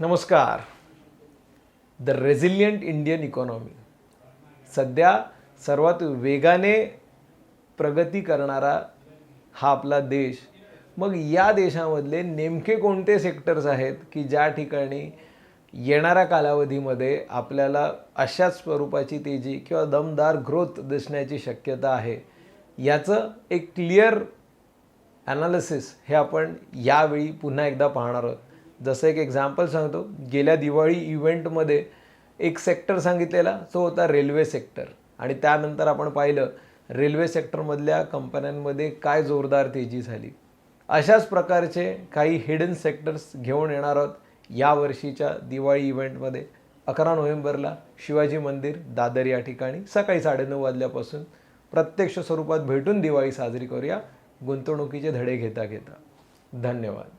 नमस्कार. The resilient Indian economy. सध्या सर्वात वेगाने प्रगती करणारा हा आपला देश. मग या देशामधले नेमके कोणते सेक्टर्स आहेत की ज्या ठिकाणी येणाऱ्या कालावधीमध्ये आपल्याला अशाच स्वरूपाची तेजी किंवा दमदार ग्रोथ दिसण्याची शक्यता आहे, याचं एक क्लिअर ॲनालिसिस हे आपण यावेळी पुन्हा एकदा पाहणार आहोत. जसं एक एक्झाम्पल सांगतो, गेल्या दिवाळी इव्हेंटमध्ये एक सेक्टर सांगितलेला तो होता रेल्वे सेक्टर, आणि त्यानंतर आपण पाहिलं रेल्वे सेक्टरमधल्या कंपन्यांमध्ये काय जोरदार तेजी झाली. अशाच प्रकारचे काही हिडन सेक्टर्स घेऊन येणार आहोत या वर्षीच्या दिवाळी इव्हेंटमध्ये. 11 नोव्हेंबरला शिवाजी मंदिर दादर या ठिकाणी सकाळी 9:30 वाजल्यापासून प्रत्यक्ष स्वरूपात भेटून दिवाळी साजरी करूया, गुंतवणुकीचे धडे घेता घेता. धन्यवाद.